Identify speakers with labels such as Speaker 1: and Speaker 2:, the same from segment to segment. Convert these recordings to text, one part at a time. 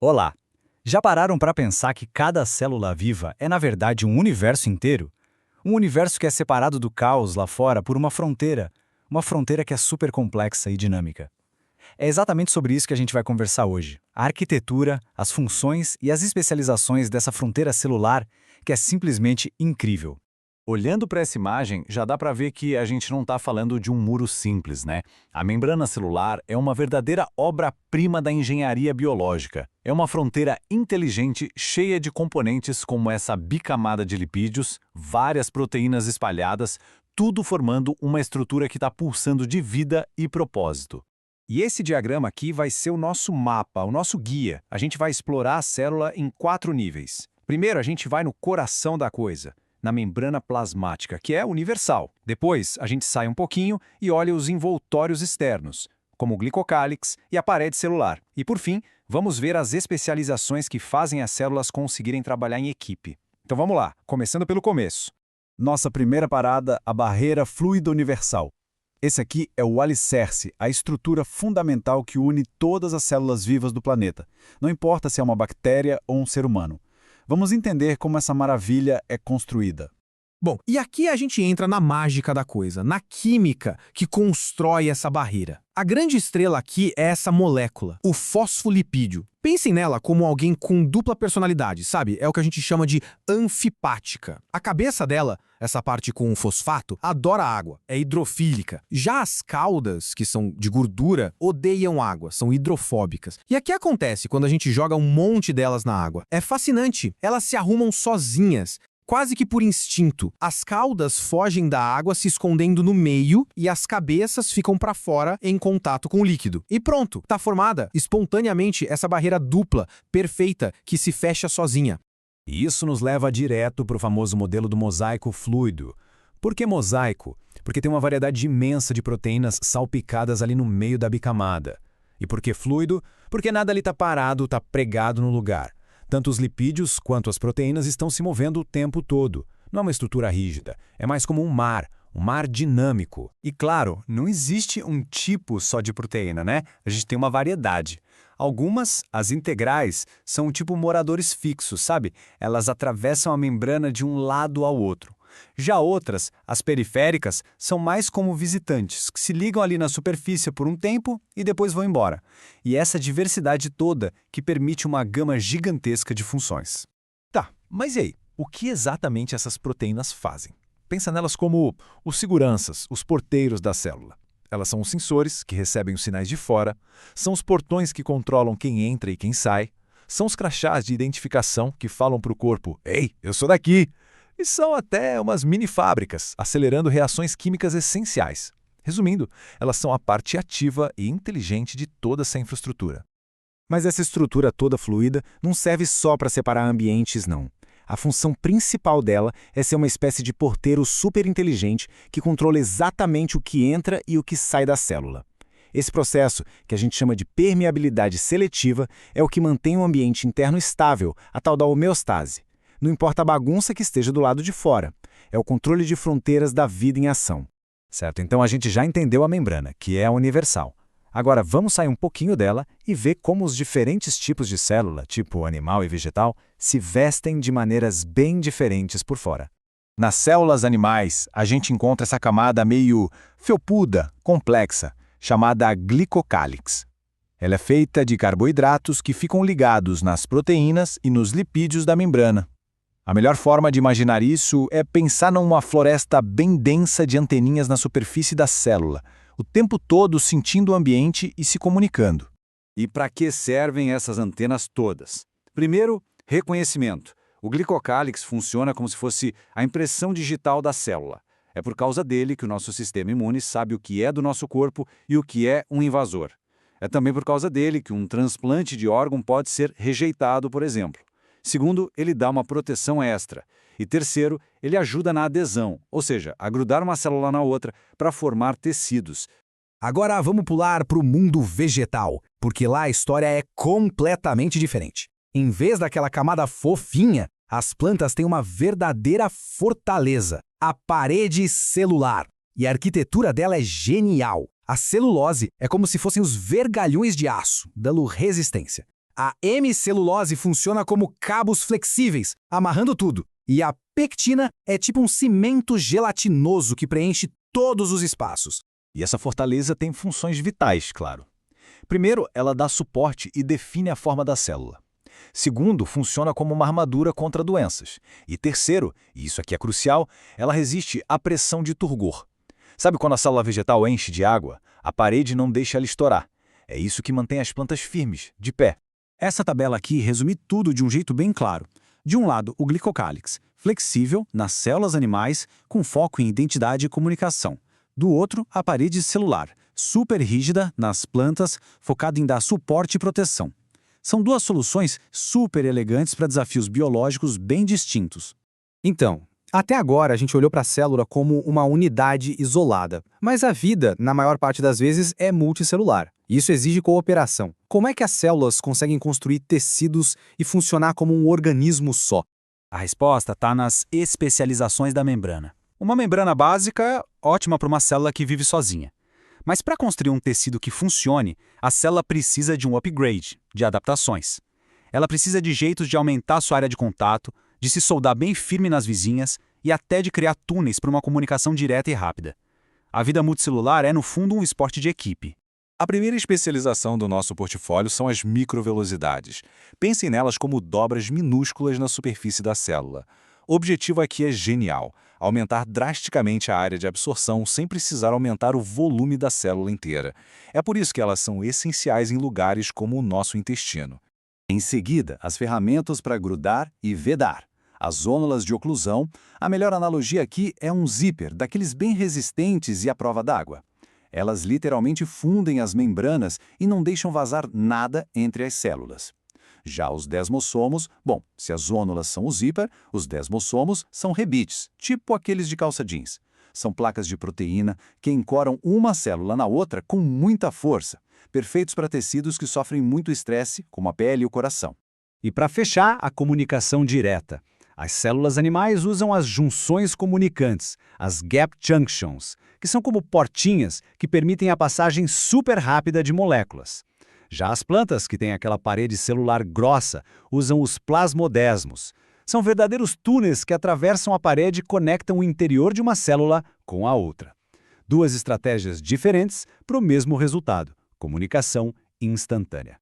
Speaker 1: Olá! Já pararam para pensar que cada célula viva é, na verdade, um universo inteiro? Um universo que é separado do caos lá fora por uma fronteira que é super complexa e dinâmica. É exatamente sobre isso que a gente vai conversar hoje. A arquitetura, as funções e as especializações dessa fronteira celular que é simplesmente incrível.
Speaker 2: Olhando para essa imagem, já dá para ver que a gente não está falando de um muro simples, né? A membrana celular é uma verdadeira obra-prima da engenharia biológica. É uma fronteira inteligente, cheia de componentes como essa bicamada de lipídios, várias proteínas espalhadas, tudo formando uma estrutura que está pulsando de vida e propósito.
Speaker 3: E esse diagrama aqui vai ser o nosso mapa, o nosso guia. A gente vai explorar a célula em 4 níveis. Primeiro, a gente vai no coração da coisa, na membrana plasmática, que é universal. Depois, a gente sai um pouquinho e olha os envoltórios externos, como o glicocálix e a parede celular. E por fim, vamos ver as especializações que fazem as células conseguirem trabalhar em equipe. Então vamos lá, começando pelo começo. Nossa primeira parada, a barreira fluido universal. Esse aqui é o alicerce, a estrutura fundamental que une todas as células vivas do planeta. Não importa se é uma bactéria ou um ser humano. Vamos entender como essa maravilha é construída.
Speaker 4: Bom, e aqui a gente entra na mágica da coisa, na química que constrói essa barreira. A grande estrela aqui é essa molécula, o fosfolipídio. Pensem nela como alguém com dupla personalidade, sabe? É o que a gente chama de anfipática. A cabeça dela, essa parte com o fosfato, adora água, é hidrofílica. Já as caudas, que são de gordura, odeiam água, são hidrofóbicas. E aqui acontece quando a gente joga um monte delas na água. É fascinante, elas se arrumam sozinhas. Quase que por instinto, as caudas fogem da água se escondendo no meio e as cabeças ficam para fora em contato com o líquido. E pronto, está formada espontaneamente essa barreira dupla, perfeita, que se fecha sozinha.
Speaker 2: E isso nos leva direto para o famoso modelo do mosaico fluido. Por que mosaico? Porque tem uma variedade imensa de proteínas salpicadas ali no meio da bicamada. E por que fluido? Porque nada ali está parado, está pregado no lugar. Tanto os lipídios quanto as proteínas estão se movendo o tempo todo. Não é uma estrutura rígida, é mais como um mar dinâmico.
Speaker 1: E claro, não existe um tipo só de proteína, né? A gente tem uma variedade. Algumas, as integrais, são tipo moradores fixos, sabe? Elas atravessam a membrana de um lado ao outro. Já outras, as periféricas, são mais como visitantes, que se ligam ali na superfície por um tempo e depois vão embora. E essa diversidade toda que permite uma gama gigantesca de funções.
Speaker 2: Tá, mas e aí? O que exatamente essas proteínas fazem? Pensa nelas como os seguranças, os porteiros da célula. Elas são os sensores que recebem os sinais de fora, são os portões que controlam quem entra e quem sai, são os crachás de identificação que falam para o corpo: "Ei, eu sou daqui!" E são até umas mini-fábricas, acelerando reações químicas essenciais. Resumindo, elas são a parte ativa e inteligente de toda essa infraestrutura.
Speaker 3: Mas essa estrutura toda fluida não serve só para separar ambientes, não. A função principal dela é ser uma espécie de porteiro superinteligente que controla exatamente o que entra e o que sai da célula. Esse processo, que a gente chama de permeabilidade seletiva, é o que mantém o ambiente interno estável, a tal da homeostase. Não importa a bagunça que esteja do lado de fora. É o controle de fronteiras da vida em ação.
Speaker 1: Certo, então a gente já entendeu a membrana, que é universal. Agora vamos sair um pouquinho dela e ver como os diferentes tipos de célula, tipo animal e vegetal, se vestem de maneiras bem diferentes por fora.
Speaker 2: Nas células animais, a gente encontra essa camada meio felpuda, complexa, chamada glicocálix. Ela é feita de carboidratos que ficam ligados nas proteínas e nos lipídios da membrana. A melhor forma de imaginar isso é pensar numa floresta bem densa de anteninhas na superfície da célula, o tempo todo sentindo o ambiente e se comunicando.
Speaker 5: E para que servem essas antenas todas? Primeiro, reconhecimento. O glicocálix funciona como se fosse a impressão digital da célula. É por causa dele que o nosso sistema imune sabe o que é do nosso corpo e o que é um invasor. É também por causa dele que um transplante de órgão pode ser rejeitado, por exemplo. Segundo, ele dá uma proteção extra. E terceiro, ele ajuda na adesão, ou seja, a grudar uma célula na outra para formar tecidos.
Speaker 4: Agora vamos pular para o mundo vegetal, porque lá a história é completamente diferente. Em vez daquela camada fofinha, as plantas têm uma verdadeira fortaleza, a parede celular. E a arquitetura dela é genial. A celulose é como se fossem os vergalhões de aço, dando resistência. A hemicelulose funciona como cabos flexíveis, amarrando tudo. E a pectina é tipo um cimento gelatinoso que preenche todos os espaços.
Speaker 2: E essa fortaleza tem funções vitais, claro. Primeiro, ela dá suporte e define a forma da célula. Segundo, funciona como uma armadura contra doenças. E terceiro, e isso aqui é crucial, ela resiste à pressão de turgor. Sabe quando a célula vegetal enche de água? A parede não deixa ela estourar. É isso que mantém as plantas firmes, de pé.
Speaker 3: Essa tabela aqui resume tudo de um jeito bem claro. De um lado, o glicocálix, flexível nas células animais, com foco em identidade e comunicação. Do outro, a parede celular, super rígida nas plantas, focada em dar suporte e proteção. São duas soluções super elegantes para desafios biológicos bem distintos.
Speaker 4: Então, até agora a gente olhou para a célula como uma unidade isolada. Mas a vida, na maior parte das vezes, é multicelular. Isso exige cooperação. Como é que as células conseguem construir tecidos e funcionar como um organismo só?
Speaker 3: A resposta está nas especializações da membrana. Uma membrana básica é ótima para uma célula que vive sozinha. Mas para construir um tecido que funcione, a célula precisa de um upgrade, de adaptações. Ela precisa de jeitos de aumentar sua área de contato, de se soldar bem firme nas vizinhas e até de criar túneis para uma comunicação direta e rápida. A vida multicelular é, no fundo, um esporte de equipe.
Speaker 5: A primeira especialização do nosso portfólio são as microvelocidades. Pensem nelas como dobras minúsculas na superfície da célula. O objetivo aqui é genial: aumentar drasticamente a área de absorção sem precisar aumentar o volume da célula inteira. É por isso que elas são essenciais em lugares como o nosso intestino. Em seguida, as ferramentas para grudar e vedar. As zônulas de oclusão, a melhor analogia aqui é um zíper, daqueles bem resistentes e à prova d'água. Elas literalmente fundem as membranas e não deixam vazar nada entre as células. Já os desmossomos, bom, se as zônulas são o zíper, os desmossomos são rebites, tipo aqueles de calça jeans. São placas de proteína que encoram uma célula na outra com muita força, perfeitos para tecidos que sofrem muito estresse, como a pele e o coração.
Speaker 3: E para fechar, a comunicação direta. As células animais usam as junções comunicantes, as gap junctions, que são como portinhas que permitem a passagem super rápida de moléculas. Já as plantas, que têm aquela parede celular grossa, usam os plasmodesmos. São verdadeiros túneis que atravessam a parede e conectam o interior de uma célula com a outra. Duas estratégias diferentes para o mesmo resultado: comunicação instantânea.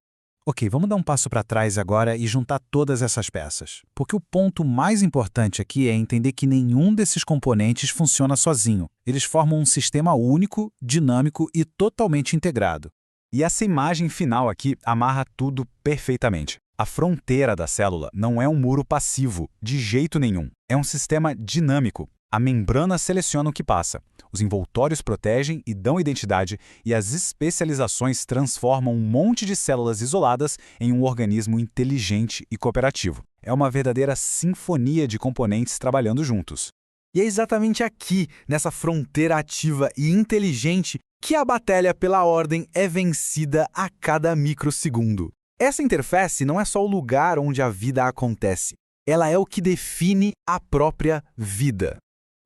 Speaker 6: Ok, vamos dar um passo para trás agora e juntar todas essas peças. Porque o ponto mais importante aqui é entender que nenhum desses componentes funciona sozinho. Eles formam um sistema único, dinâmico e totalmente integrado.
Speaker 2: E essa imagem final aqui amarra tudo perfeitamente. A fronteira da célula não é um muro passivo, de jeito nenhum. É um sistema dinâmico. A membrana seleciona o que passa. Os envoltórios protegem e dão identidade, e as especializações transformam um monte de células isoladas em um organismo inteligente e cooperativo. É uma verdadeira sinfonia de componentes trabalhando juntos.
Speaker 4: E é exatamente aqui, nessa fronteira ativa e inteligente, que a batalha pela ordem é vencida a cada microsegundo. Essa interface não é só o lugar onde a vida acontece. Ela é o que define a própria vida.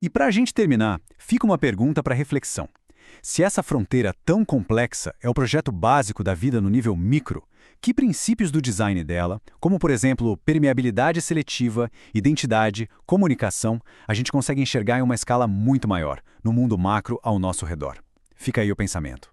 Speaker 3: E para a gente terminar, fica uma pergunta para reflexão. Se essa fronteira tão complexa é o projeto básico da vida no nível micro, que princípios do design dela, como por exemplo permeabilidade seletiva, identidade, comunicação, a gente consegue enxergar em uma escala muito maior, no mundo macro ao nosso redor? Fica aí o pensamento.